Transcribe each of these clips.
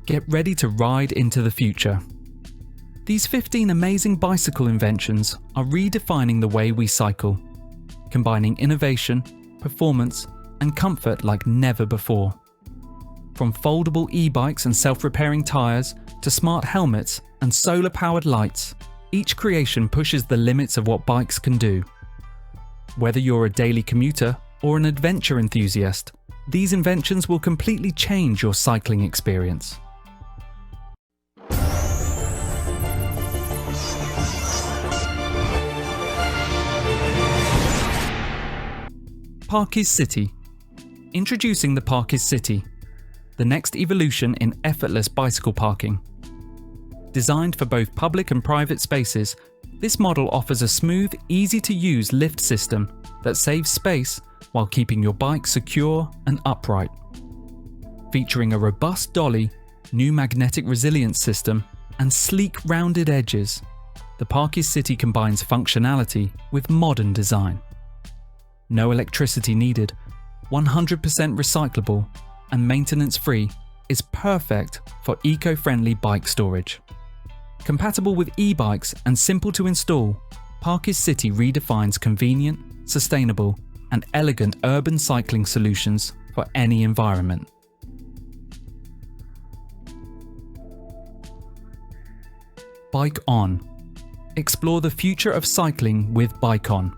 Get ready to ride into the future. These 15 amazing bicycle inventions are redefining the way we cycle, combining innovation, performance, and comfort like never before. From foldable e-bikes and self-repairing tyres to smart helmets and solar-powered lights, each creation pushes the limits of what bikes can do. Whether you're a daily commuter or an adventure enthusiast, these inventions will completely change your cycling experience. PARKIS City. Introducing the PARKIS City, the next evolution in effortless bicycle parking. Designed for both public and private spaces, this model offers a smooth, easy-to-use lift system that saves space while keeping your bike secure and upright. Featuring a robust dolly, new magnetic resilience system, and sleek rounded edges, the PARKIS City combines functionality with modern design. No electricity needed, 100% recyclable, and maintenance-free, is perfect for eco-friendly bike storage. Compatible with e-bikes and simple to install, PARKIS City redefines convenient, sustainable, and elegant urban cycling solutions for any environment. BikeOn. Explore the future of cycling with BikeOn.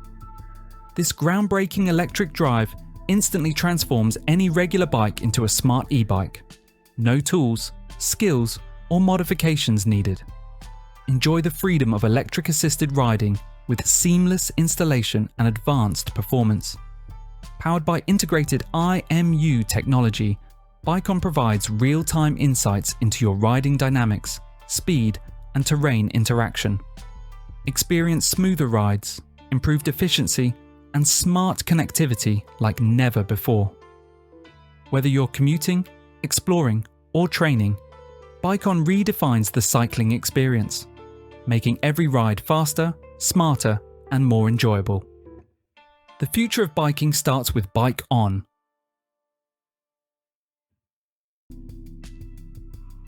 This groundbreaking electric drive instantly transforms any regular bike into a smart e-bike. No tools, skills, or modifications needed. Enjoy the freedom of electric-assisted riding with seamless installation and advanced performance. Powered by integrated IMU technology, BikeOn provides real-time insights into your riding dynamics, speed, and terrain interaction. Experience smoother rides, improved efficiency, and smart connectivity like never before. Whether you're commuting, exploring, or training, BikeOn redefines the cycling experience, making every ride faster, smarter, and more enjoyable. The future of biking starts with BikeOn.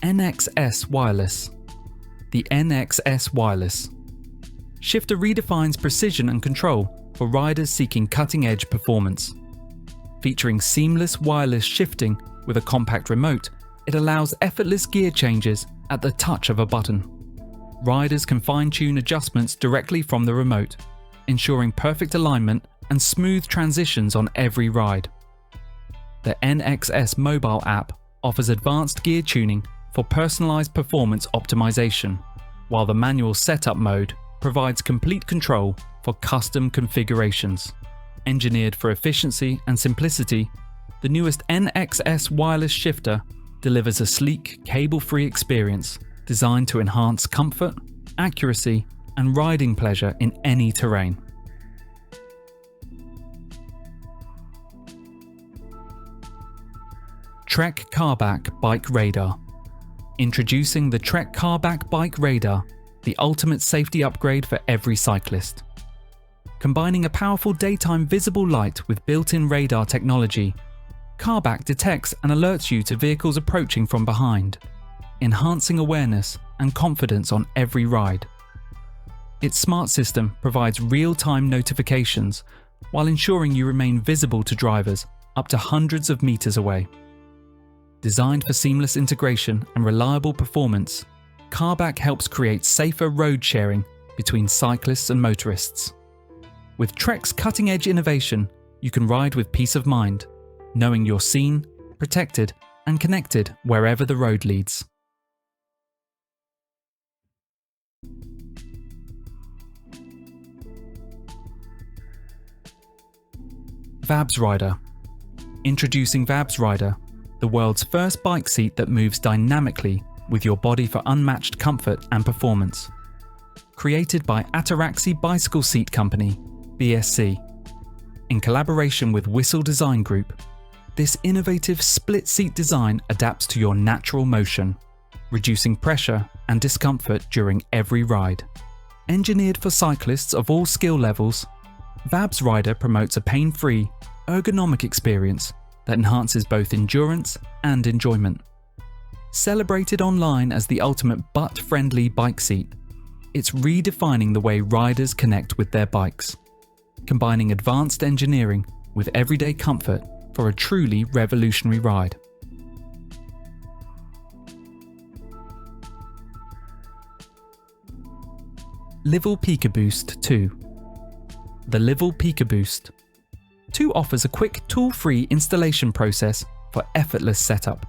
NXS Wireless. The NXS Wireless. Shifter redefines precision and control for riders seeking cutting-edge performance. Featuring seamless wireless shifting with a compact remote, it allows effortless gear changes at the touch of a button. Riders can fine-tune adjustments directly from the remote, ensuring perfect alignment and smooth transitions on every ride. The NXS mobile app offers advanced gear tuning for personalized performance optimization, while the manual setup mode provides complete control for custom configurations. Engineered for efficiency and simplicity, the newest NXS wireless shifter delivers a sleek, cable-free experience designed to enhance comfort, accuracy, and riding pleasure in any terrain. Trek CarBack Bike Radar. Introducing the Trek CarBack Bike Radar, the ultimate safety upgrade for every cyclist. Combining a powerful daytime visible light with built-in radar technology, CarBack detects and alerts you to vehicles approaching from behind, enhancing awareness and confidence on every ride. Its smart system provides real-time notifications while ensuring you remain visible to drivers up to hundreds of meters away. Designed for seamless integration and reliable performance, CarBack helps create safer road sharing between cyclists and motorists. With Trek's cutting-edge innovation, you can ride with peace of mind, knowing you're seen, protected, and connected wherever the road leads. VabsRider. Introducing VabsRider, the world's first bike seat that moves dynamically with your body for unmatched comfort and performance. Created by Ataraxi Bicycle Seat Company, BSC. In collaboration with Whistle Design Group, this innovative split-seat design adapts to your natural motion, reducing pressure and discomfort during every ride. Engineered for cyclists of all skill levels, VabsRider promotes a pain-free, ergonomic experience that enhances both endurance and enjoyment. Celebrated online as the ultimate butt-friendly bike seat, it's redefining the way riders connect with their bikes, combining advanced engineering with everyday comfort for a truly revolutionary ride. LIVALL PikaBoost 2. The LIVALL PikaBoost 2 offers a quick tool-free installation process for effortless setup.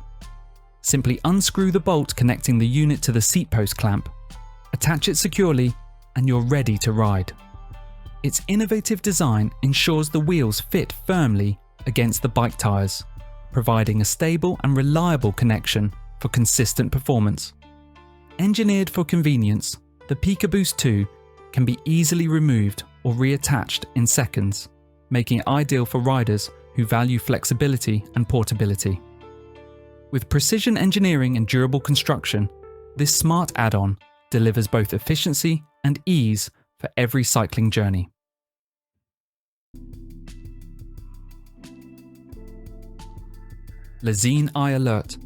Simply unscrew the bolt connecting the unit to the seat post clamp, attach it securely, and you're ready to ride. Its innovative design ensures the wheels fit firmly against the bike tyres, providing a stable and reliable connection for consistent performance. Engineered for convenience, the PikaBoost 2 can be easily removed or reattached in seconds, making it ideal for riders who value flexibility and portability. With precision engineering and durable construction, this smart add-on delivers both efficiency and ease for every cycling journey. Lezyne Ai Alert.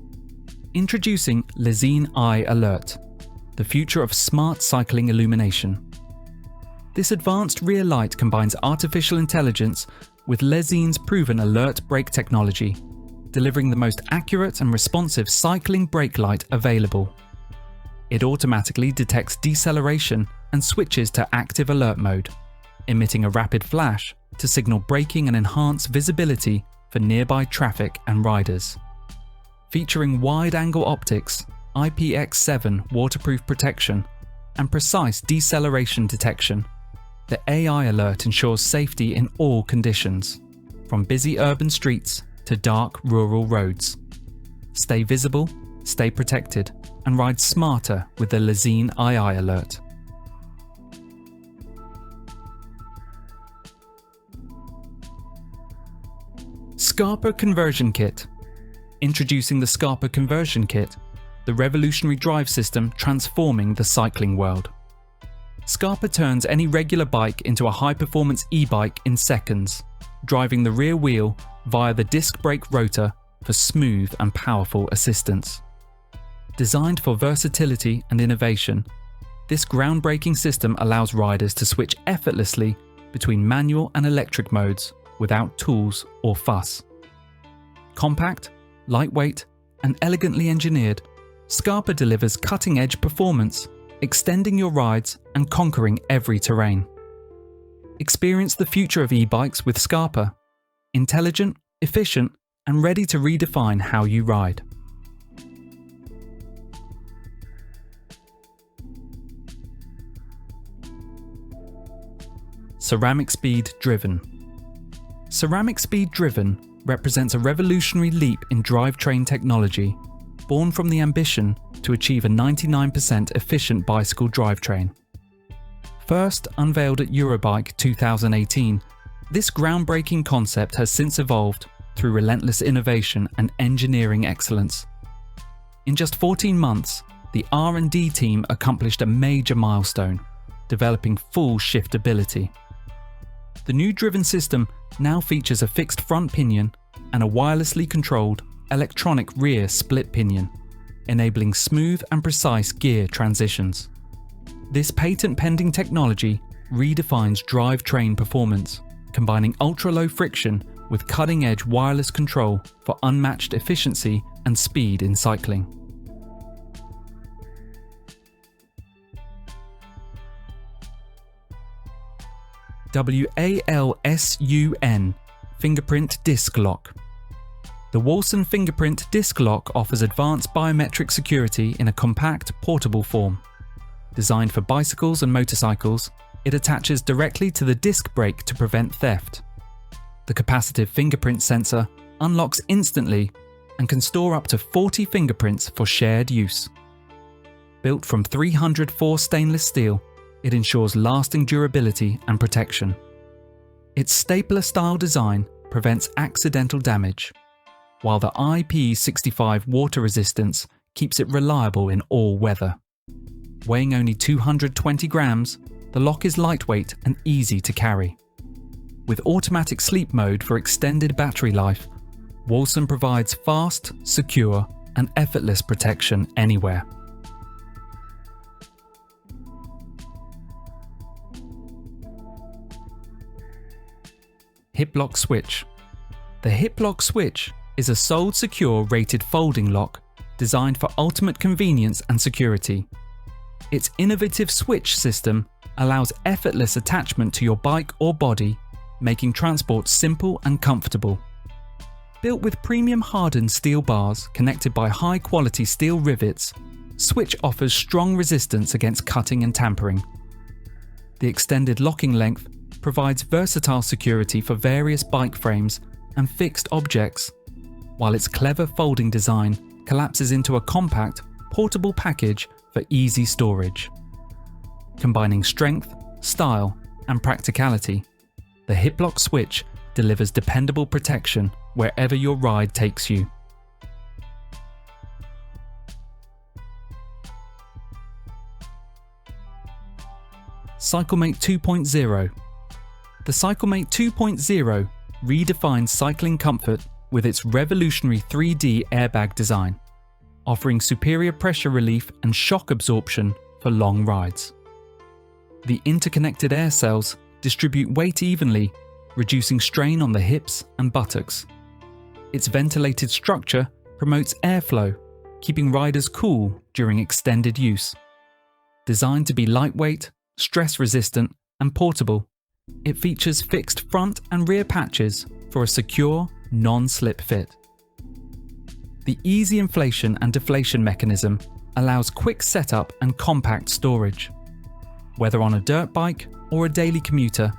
Introducing Lezyne Ai Alert, the future of smart cycling illumination. This advanced rear light combines artificial intelligence with Lezyne's proven alert brake technology, delivering the most accurate and responsive cycling brake light available. It automatically detects deceleration and switches to active alert mode, emitting a rapid flash to signal braking and enhance visibility for nearby traffic and riders. Featuring wide-angle optics, IPX7 waterproof protection, and precise deceleration detection, the AI Alert ensures safety in all conditions, from busy urban streets to dark rural roads. Stay visible, stay protected, and ride smarter with the Lezyne Ai Alert. Skarper Conversion Kit. Introducing the Skarper Conversion Kit, the revolutionary drive system transforming the cycling world. Skarper turns any regular bike into a high-performance e-bike in seconds, driving the rear wheel via the disc brake rotor for smooth and powerful assistance. Designed for versatility and innovation, this groundbreaking system allows riders to switch effortlessly between manual and electric modes without tools or fuss. Compact, lightweight, and elegantly engineered, Skarper delivers cutting-edge performance, extending your rides and conquering every terrain. Experience the future of e-bikes with Skarper. Intelligent, efficient, and ready to redefine how you ride. CeramicSpeed Driven. CeramicSpeed Driven represents a revolutionary leap in drivetrain technology, born from the ambition to achieve a 99% efficient bicycle drivetrain. First unveiled at Eurobike 2018, this groundbreaking concept has since evolved through relentless innovation and engineering excellence. In just 14 months, the R&D team accomplished a major milestone, developing full shiftability. The new driven system now features a fixed front pinion and a wirelessly controlled electronic rear split pinion, enabling smooth and precise gear transitions. This patent-pending technology redefines drivetrain performance, combining ultra-low friction with cutting-edge wireless control for unmatched efficiency and speed in cycling. WALSUN Fingerprint Disc Lock. The WALSUN Fingerprint Disc Lock offers advanced biometric security in a compact, portable form. Designed for bicycles and motorcycles, it attaches directly to the disc brake to prevent theft. The capacitive fingerprint sensor unlocks instantly and can store up to 40 fingerprints for shared use. Built from 304 stainless steel, it ensures lasting durability and protection. Its stapler-style design prevents accidental damage, while the IP65 water resistance keeps it reliable in all weather. Weighing only 220 grams, the lock is lightweight and easy to carry. With automatic sleep mode for extended battery life, WALSUN provides fast, secure, and effortless protection anywhere. Hiplok SWITCH. The Hiplok SWITCH is a soled secure rated folding lock designed for ultimate convenience and security. Its innovative switch system allows effortless attachment to your bike or body, making transport simple and comfortable. Built with premium hardened steel bars connected by high-quality steel rivets, SWITCH offers strong resistance against cutting and tampering. The extended locking length provides versatile security for various bike frames and fixed objects, while its clever folding design collapses into a compact, portable package for easy storage. Combining strength, style, and practicality, the Hiplok SWITCH delivers dependable protection wherever your ride takes you. Cyclemate 2.0. The Cyclemate 2.0 redefines cycling comfort with its revolutionary 3D airbag design, offering superior pressure relief and shock absorption for long rides. The interconnected air cells distribute weight evenly, reducing strain on the hips and buttocks. Its ventilated structure promotes airflow, keeping riders cool during extended use. Designed to be lightweight, stress-resistant, and portable, it features fixed front and rear patches for a secure, non-slip fit. The easy inflation and deflation mechanism allows quick setup and compact storage. Whether on a dirt bike or a daily commuter,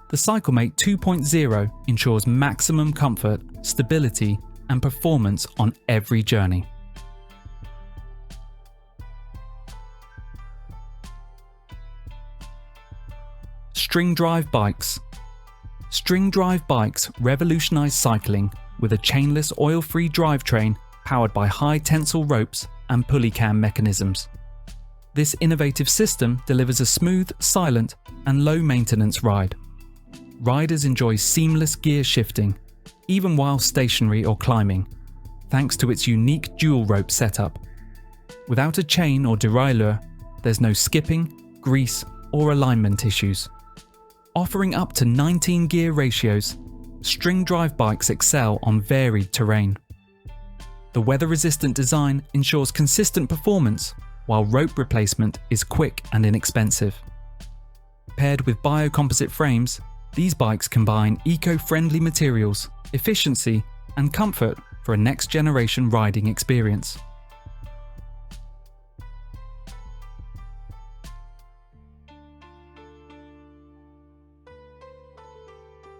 the Cyclemate 2.0 ensures maximum comfort, stability, and performance on every journey. String drive bikes. String drive bikes revolutionize cycling with a chainless oil-free drivetrain powered by high tensile ropes and pulley cam mechanisms. This innovative system delivers a smooth, silent, and low-maintenance ride. Riders enjoy seamless gear shifting, even while stationary or climbing, thanks to its unique dual rope setup. Without a chain or derailleur, there's no skipping, grease, or alignment issues. Offering up to 19 gear ratios, string drive bikes excel on varied terrain. The weather-resistant design ensures consistent performance, while rope replacement is quick and inexpensive. Paired with biocomposite frames, these bikes combine eco-friendly materials, efficiency, and comfort for a next-generation riding experience.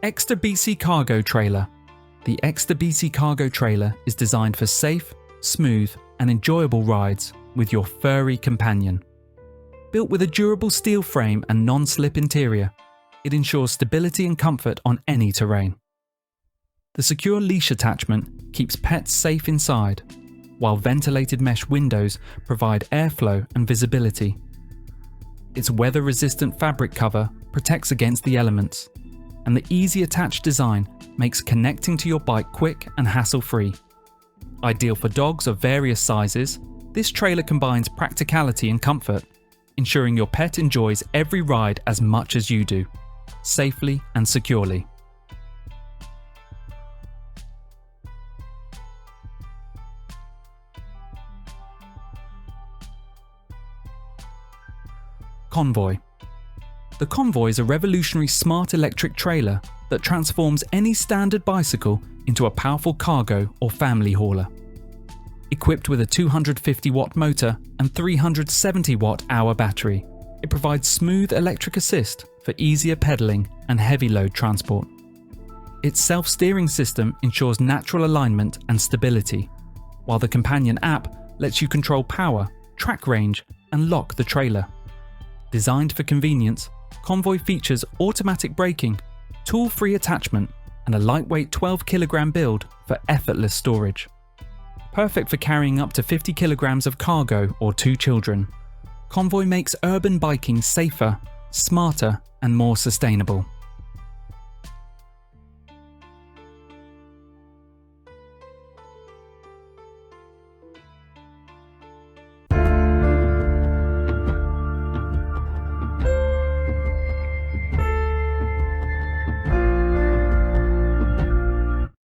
Extrbici Cargo Trailer. The Extrbici Cargo Trailer is designed for safe, smooth, and enjoyable rides with your furry companion. Built with a durable steel frame and non-slip interior, it ensures stability and comfort on any terrain. The secure leash attachment keeps pets safe inside, while ventilated mesh windows provide airflow and visibility. Its weather-resistant fabric cover protects against the elements, and the easy attached design makes connecting to your bike quick and hassle-free. Ideal for dogs of various sizes, this trailer combines practicality and comfort, ensuring your pet enjoys every ride as much as you do, safely and securely. CONVOY. The CONVOY is a revolutionary smart electric trailer that transforms any standard bicycle into a powerful cargo or family hauler. Equipped with a 250-watt motor and 370-watt-hour battery, it provides smooth electric assist for easier pedaling and heavy load transport. Its self-steering system ensures natural alignment and stability, while the companion app lets you control power, track range, and lock the trailer. Designed for convenience, CONVOY features automatic braking, tool-free attachment, and a lightweight 12-kilogram build for effortless storage. Perfect for carrying up to 50 kilograms of cargo or 2 children, CONVOY makes urban biking safer, smarter, and more sustainable.